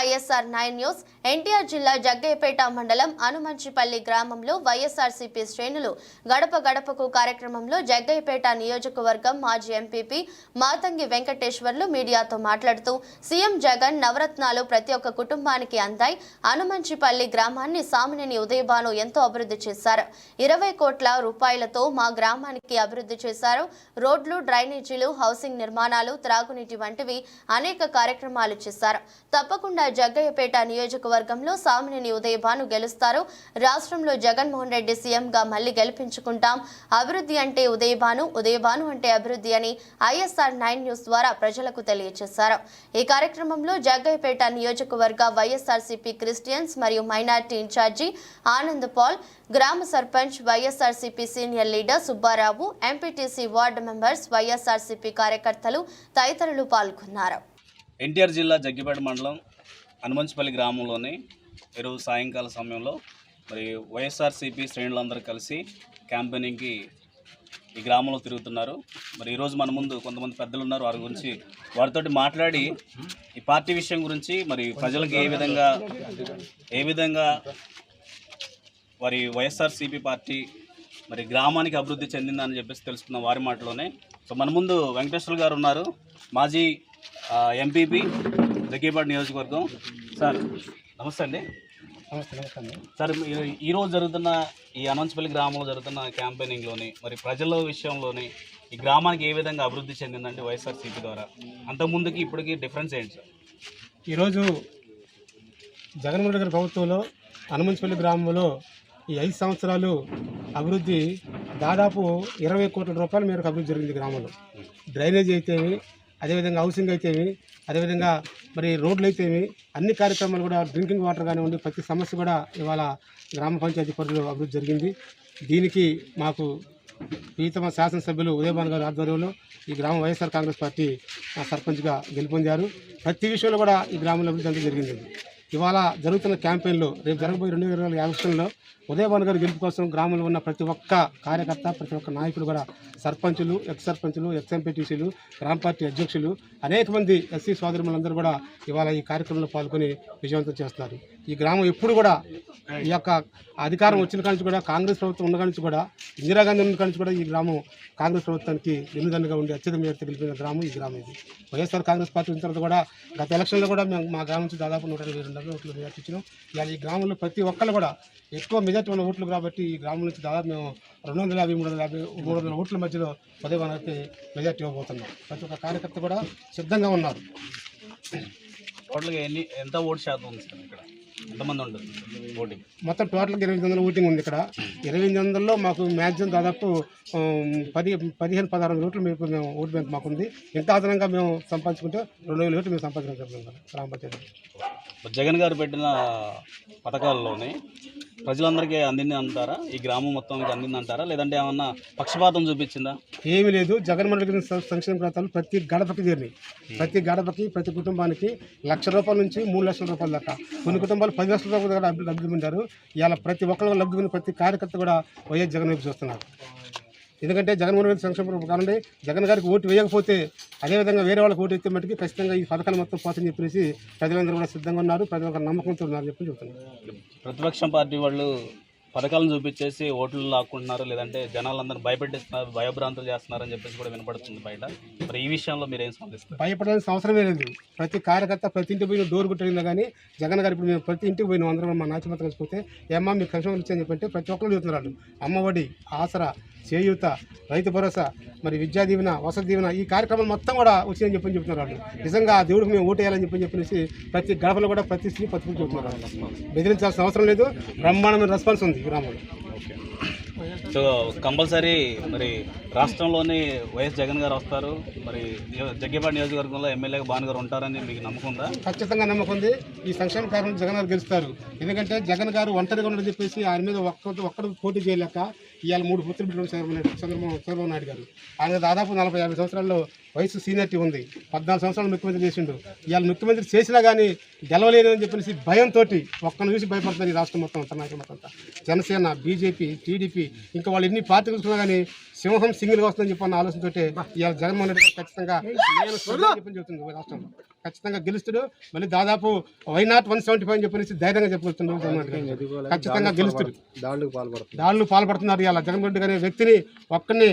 YSR 9 news. NTR జిల్లా జగ్గయ్యపేట మండలం అనుమంచిపల్లి గ్రామంలో వైఎస్ఆర్సీపీ శ్రేణులు గడప గడపకు కార్యక్రమంలో జగ్గయ్యపేట నియోజకవర్గం మాజీ ఎంపీపీ మాతంగి వెంకటేశ్వర్లు మీడియాతో మాట్లాడుతూ సీఎం జగన్ నవరత్నాలు ప్రతి ఒక్క కుటుంబానికి అందాయి. అనుమంచిపల్లి గ్రామాన్ని సామినేని ఉదయభాను ఎంతో అభివృద్ధి చేశారు. 20 కోట్ల రూపాయలతో మా గ్రామానికి అభివృద్ధి చేశారు. రోడ్లు, డ్రైనేజీలు, హౌసింగ్ నిర్మాణాలు, త్రాగునీటి వంటివి అనేక కార్యక్రమాలు చేశారు. తప్పకుండా జగ్గయ్యపేట నియోజకవర్గంలో సామినేని ఉదయభాను గెలుస్తారు. రాష్ట్రంలో జగన్మోహన్ రెడ్డి సీఎంగా మళ్లీ గెలిపించుకుంటాం. అభివృద్ధి అంటే ఉదయభాను, ఉదయభాను అంటే అభివృద్ధి అని ఐఎస్ఆర్ 9 న్యూస్ ద్వారా ప్రజలకు తెలియజేశారు. ఈ కార్యక్రమంలో జగ్గయ్యపేట నియోజకవర్గ వైఎస్ఆర్సీపీ క్రిస్టియన్స్ మరియు మైనార్టీ ఇన్ఛార్జి ఆనంద్ పాల్, గ్రామ sarpanch, YSRCP senior leader Subbarao, MPTC ward members, YSRCP కార్యకర్తలు తదితరులు పాల్గొన్నారు. ఎన్టీఆర్ జిల్లా జగ్గయ్యపేట మండలం అనుమంచిపల్లి గ్రామంలోని ఈరోజు సాయంకాల సమయంలో మరి వైఎస్ఆర్సీపీ శ్రేణులందరూ కలిసి క్యాంపెయినింగ్కి ఈ గ్రామంలో తిరుగుతున్నారు. మరి ఈరోజు మన ముందు కొంతమంది పెద్దలు ఉన్నారు. వారి గురించి వారితోటి మాట్లాడి ఈ పార్టీ విషయం గురించి మరి ప్రజలకు ఏ విధంగా వారి వైఎస్ఆర్సీపీ పార్టీ మరి గ్రామానికి అభివృద్ధి చెందిందని చెప్పేసి తెలుసుకున్న వారి మాటలోనే. సో మన ముందు వెంకటేశ్వర గారు ఉన్నారు, మాజీ ఎంపీపీ జగ్గయ్యపేట నియోజకవర్గం. సార్ నమస్తే అండి. సార్ ఈరోజు జరుగుతున్న ఈ అనుమంచిపల్లి గ్రామంలో జరుగుతున్న క్యాంపెయినింగ్లోని మరి ప్రజల విషయంలోని ఈ గ్రామానికి ఏ విధంగా అభివృద్ధి చెందిందండి వైఎస్ఆర్సీపీ ద్వారా? అంతకుముందుకి ఇప్పటికి డిఫరెన్స్ ఏంటి సార్? ఈరోజు జగన్మోహన్ రెడ్డి ప్రభుత్వంలో అనుమంచిపల్లి గ్రామంలో ఈ 5 సంవత్సరాలు అభివృద్ధి దాదాపు 20 కోట్ల రూపాయల మేరకు అభివృద్ధి జరిగింది గ్రామంలో. డ్రైనేజ్ అయితేవి, అదేవిధంగా హౌసింగ్ అయితేవి, అదేవిధంగా మరి రోడ్లు అయితేవి, అన్ని కార్యక్రమాలు కూడా డ్రింకింగ్ వాటర్ కానివ్వండి, ప్రతి సమస్య కూడా ఇవాళ గ్రామ పంచాయతీ పరిధిలో అభివృద్ధి జరిగింది. దీనికి మాకు ప్రీతమ శాసనసభ్యులు ఉదయభాను గారి ఆధ్వర్యంలో ఈ గ్రామ వైఎస్ఆర్ కాంగ్రెస్ పార్టీ సర్పంచ్గా గెలుపొందారు. ప్రతి విషయంలో కూడా ఈ గ్రామంలో అభివృద్ధి అంతా జరిగింది. ఇవాళ జరుగుతున్న క్యాంపెయిన్లో రేపు జరగబోయే 2020 ఎలక్షన్లో ఉదయభాను గారి గెలుపు కోసం గ్రామంలో ఉన్న ప్రతి ఒక్క కార్యకర్త, ప్రతి ఒక్క నాయకులు కూడా సర్పంచులు, ఎక్స్ సర్పంచులు, ఎక్స్ ఎంపీటీసీలు, గ్రామ పార్టీ అధ్యక్షులు, అనేక మంది ఎస్సీ సోదరులందరూ కూడా ఇవాళ ఈ కార్యక్రమంలో పాల్గొని విజయవంతం చేస్తున్నారు. ఈ గ్రామం ఎప్పుడు కూడా ఈ యొక్క అధికారం వచ్చిన కానించి కూడా, కాంగ్రెస్ ప్రభుత్వం ఉన్న కానించి కూడా, ఇందిరాగాంధీ ఉన్న కానించి కూడా ఈ గ్రామం కాంగ్రెస్ ప్రభుత్వానికి వెన్నుదన్నుగా ఉండి అత్యధిక మేరకు గెలిపిన గ్రామం ఈ గ్రామం ఇది. వైఎస్ఆర్ కాంగ్రెస్ పార్టీ ఉన్న తర్వాత కూడా గత ఎలక్షన్లో కూడా మేము మా గ్రామం నుంచి దాదాపు 122 ఓట్లు మెజార్టీ ఇచ్చినాం. ఇవాళ ఈ గ్రామంలో ప్రతి ఒక్కరు కూడా ఎక్కువ మెజార్టీ ఉన్న ఓట్లు కాబట్టి ఈ గ్రామం నుంచి దాదాపు మేము 250, 300 ఓట్ల మధ్యలో ఉదయభానుకి మెజార్టీ ఇవ్వబోతున్నాం. ప్రతి ఒక్క కార్యకర్త కూడా సిద్ధంగా ఉన్నారు. టోటల్గా ఎంత ఓటు శాతం ఉంది సార్? ఇక్కడ ఎంతమంది ఉంటుంది ఓటింగ్? మొత్తం టోటల్గా 2800 ఓటింగ్ ఉంది. ఇక్కడ 2800లో మాకు మ్యాక్సిమం దాదాపు 15-16 ఓట్లు మేము ఓటు బ్యాంక్ మాకుంది. ఇంకా అదనంగా మేము సంపాదించుకుంటే 2000 ఓట్లు మేము సంపాదించగలుగుతాం గ్రామ పంచాయతీ. జగన్ గారు పెట్టిన పథకాల్లోనే ప్రజలందరికీ అందింది అంటారా? ఈ గ్రామం మొత్తానికి అందింది అంటారా? లేదంటే ఏమన్నా పక్షపాతం చూపించిందా? ఏమీ లేదు. జగన్మోహన్ రెడ్డి సంక్షేమ పథకాలు ప్రతి గడపకి చేరినాయి. ప్రతి గడపకి, ప్రతి కుటుంబానికి ₹1,00,000 నుంచి ₹3,00,000 దాకా. కొన్ని కుటుంబాలు ₹10,00,000 కూడా లబ్ధి పొందారు. ఇవాళ ప్రతి ఒక్కరు లబ్ధి పొందిన ప్రతి కార్యకర్త కూడా వైఎస్ జగన్ వైపు చూస్తున్నారు. ఎందుకంటే జగన్మోహన్ రెడ్డి సంక్షేమ కారణండి జగన్ గారికి ఓటు వేయకపోతే అదేవిధంగా వేరే వాళ్ళకి ఓటు ఇస్తే మటుకి ఖచ్చితంగా ఈ పథకాలు మొత్తం పోతని చెప్పేసి ప్రజలందరూ కూడా సిద్ధంగా ఉన్నారు. ప్రజలకు నమ్మకంతో ఉన్నారని చెప్పి చెబుతున్నారు. ప్రతిపక్షం పార్టీ వాళ్ళు పథకాలను చూపించేసి ఓట్లు లాక్కుంటున్నారు, లేదంటే జనాలందరూ భయపెట్టిస్తున్నారు, భయభ్రాంతులు చేస్తున్నారని చెప్పేసి కూడా వినపడుతుంది బయట. మరి ఈ విషయంలో మీరు ఏం స్పందిస్తారు? భయపడాల్సిన అవసరమే లేదు. ప్రతి కార్యకర్త ప్రతి ఇంటికి పోయిన డోర్ గుట్టరిందా కానీ జగన్ గారు ఇప్పుడు మేము ప్రతి ఇంటికి పోయినాం. అందరం మా నాయకులతో కలిసిపోతే ఏమ్మా మీకు సంక్షేమం ఇచ్చని చెప్పంటే ప్రతి ఒక్కరు చెబుతున్నారు. అమ్మఒడి, ఆసరా, చేయూత, రైతు భరోసా, మరి విద్యా దీవెన, వసతి దీవెన, ఈ కార్యక్రమం మొత్తం కూడా వచ్చిందని చెప్తున్నారు వాళ్ళు. నిజంగా ఆ దేవుడికి మేము ఓటేయాలని చెప్పేసి ప్రతి గడపలో కూడా ప్రతి స్త్రీ పత్రికలు చెబుతున్నారు. బెదిరించాల్సిన అవసరం లేదు. బ్రహ్మాండమైన రెస్పాన్స్ ఉంది గ్రామంలో. సో కంపల్సరీ మరి రాష్ట్రంలోని వైఎస్ జగన్ గారు వస్తారు. మరి జగ్గయ్యపేట నియోజకవర్గంలో ఎమ్మెల్యేగా భాను గారు ఉంటారని మీకు నమ్మకం ఉందా? ఖచ్చితంగా నమ్మకం ఉంది. ఈ సంక్షేమ కార్యక్రమం జగన్ గారు గెలుస్తారు. ఎందుకంటే జగన్ గారు ఒంటరిగా ఉండని చెప్పేసి ఆయన మీద ఒక్కడు పోటీ చేయలేక ఇవాళ 3 పుత్రులు బిడ్డలు చంద్రబాబు నాయుడు గారు. ఆయన దాదాపు 40-50 సంవత్సరాల్లో వయసు సీనియారిటీ ఉంది. 14 సంవత్సరాలు ముఖ్యమంత్రి చేసిండు. ఇవాళ ముఖ్యమంత్రి చేసినా కానీ గెలవలేదని చెప్పేసి భయంతో ఒక్కను చూసి భయపడుతుంది ఈ రాష్ట్రం మొత్తం అంతా, నాయకులు మొత్తం అంతా. జనసేన, బీజేపీ, టీడీపీ, ఇంకా వాళ్ళు ఎన్ని పార్టీలు చూసుకున్నా కానీ సింహం సింగిల్గా వస్తుందని చెప్పి ఆలోచనతో ఇవాళ జగన్మోహన్ రెడ్డి గారు ఖచ్చితంగా నేను చెప్పని చెప్తుంది రాష్ట్రంలో ఖచ్చితంగా గెలుస్తాడు. మళ్ళీ దాదాపు వైనాట్ 175 అని చెప్పేసి ధైర్యంగా చెప్పగలుగుతున్నాడు జగన్మోహన్ రెడ్డి గారు. ఖచ్చితంగా గెలుస్తాడు. దాడులకు పాల్పడుతున్నారు ఇలా జగన్మోహన్ రెడ్డి గారి వ్యక్తిని ఒక్కరిని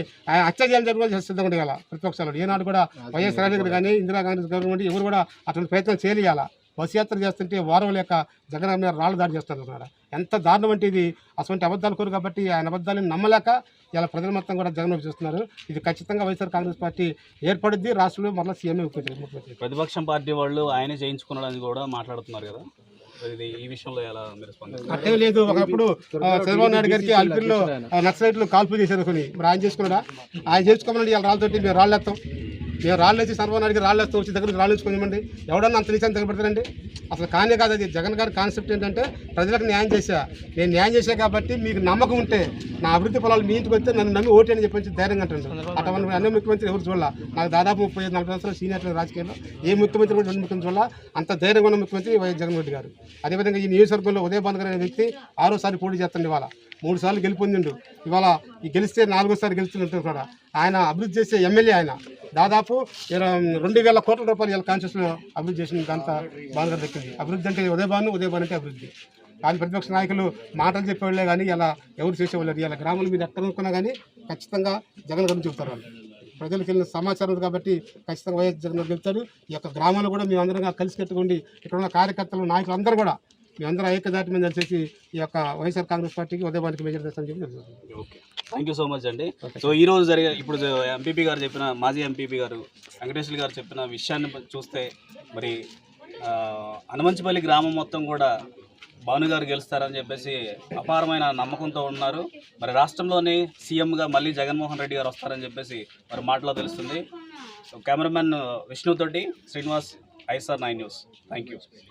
హత్య చేయాలని జరుగుతుంది సిద్ధంగా ఉండాలి ప్రతిపక్షాలు. ఏనాడు కూడా వైఎస్ రాజశేఖర్ కానీ ఇందిరాగాంధీ గవర్నమెంట్ ఎవరు కూడా అటువంటి ప్రయత్నం చేయలేయాల. బస్సు యాత్ర చేస్తుంటే వారం లేక జగన్ మీద రాళ్ళు దాడి చేస్తున్నారు. ఎంత దారుణం అంటే ఇది అటువంటి అబద్ధాలు కోరు కాబట్టి ఆయన అబద్ధాలను నమ్మలేక ఇలా ప్రజలు మొత్తం కూడా జగన్ చూస్తున్నారు. ఇది ఖచ్చితంగా వైఎస్ఆర్ కాంగ్రెస్ పార్టీ ఏర్పడుద్ది. రాష్ట్రంలో మరలా సీఎం ప్రతిపక్షం పార్టీ వాళ్ళు ఆయనే చేయించుకున్నాడని కూడా మాట్లాడుతున్నారు కదా, ఈ విషయంలో ఎలా అట్టే లేదు. ఒకప్పుడు చంద్రబాబు నాయుడు గారికి అల్పిరిలో నక్సలైట్లు కాల్పులు చేశారు కొన్ని. మరి ఆయన చేసుకున్నాడా? ఆయన చేసుకోమని ఇలా రాళ్ళతోటి మేము రాళ్ళేస్తాం. మేము రాళ్ళు వేసి చంద్రబాబు నాయుడికి రాళ్ళు వేస్తాం. వచ్చి దగ్గర రాళ్ళు వేసుకునేమండి. ఎవడన్నా అంత నిశాన్ని తగ్గబెడతారండి? అసలు కానే కాదు అది. జగన్ గారి కాన్సెప్ట్ ఏంటంటే ప్రజలకు న్యాయం చేశా, నేను న్యాయం చేశా కాబట్టి మీకు నమ్మకం ఉంటే నా అభివృద్ధి పొలాలు మీ ఇంటికి వస్తే నన్ను నమ్మి ఓటు అని చెప్పి ధైర్యంగా అంటారు. అటువంటి అన్ని ముఖ్యమంత్రి ఎవరు చూడాల. నాకు దాదాపు 35-40 సంవత్సరాలు సీనియర్ రాజకీయాల్లో ఏ ముఖ్యమంత్రి కూడా రెండు ముఖ్యమంత్రి చూడాల. అంత ధైర్యంగా ఉన్న ముఖ్యమంత్రి వైఎస్ జగన్మోహన్ రెడ్డి గారు. అదేవిధంగా ఈ నియోజకవర్గంలో ఉదయ భాను గారు అనే వ్యక్తి 6వ సారి పోటీ చేస్తుంది. ఇవాళ 3 సార్లు గెలుపొందిండు. ఇవాళ ఈ గెలిస్తే 4వ సారి గెలుస్తుంటారు కూడా. ఆయన అభివృద్ధి చేసే ఎమ్మెల్యే. ఆయన దాదాపు 2,000 కోట్ల రూపాయలు ఇలా కాన్షియస్లో అభివృద్ధి చేసిన అంత బాగా దక్కింది. అభివృద్ధి అంటే ఉదయ భాను అంటే అభివృద్ధి. కానీ ప్రతిపక్ష నాయకులు మాటలు చెప్పేవాళ్ళే కానీ ఇలా ఎవరు చేసేవాళ్ళు. ఇలా గ్రామాల మీద ఎక్కడ అనుకున్నా కానీ ఖచ్చితంగా జగన్ గారిని చెబుతారు. వాళ్ళు ప్రజలకు వెళ్ళిన సమాచారం ఉంది కాబట్టి ఖచ్చితంగా వైఎస్ జగన్ గారు చెబుతారు. ఈ యొక్క గ్రామాల్లో కూడా మేము అందరం కలిసి కట్టుకోండి. ఇక్కడ ఉన్న కార్యకర్తలు నాయకులు అందరూ కూడా మేమందరం ఐక్యదాటి మీద కలిసి ఈ యొక్క వైఎస్ఆర్ కాంగ్రెస్ పార్టీకి ఉదయ భానుకి మెజర్ చేస్తామని చెప్పి. Okay, thank you so much అండి. సో ఈరోజు జరిగే ఇప్పుడు ఎంపీపీ గారు చెప్పిన మాజీ ఎంపీపీ గారు వెంకటేశ్వర గారు చెప్పిన విషయాన్ని చూస్తే మరి అనుమంచిపల్లి గ్రామం మొత్తం కూడా భానుగారు గెలుస్తారని చెప్పేసి అపారమైన నమ్మకంతో ఉన్నారు. మరి రాష్ట్రంలోని సీఎంగా మళ్ళీ జగన్మోహన్ రెడ్డి గారు వస్తారని చెప్పేసి మరి మాటలో తెలుస్తుంది. కెమెరామెన్ విష్ణుతోటి Srinivas, ISR 9 news. Thank you.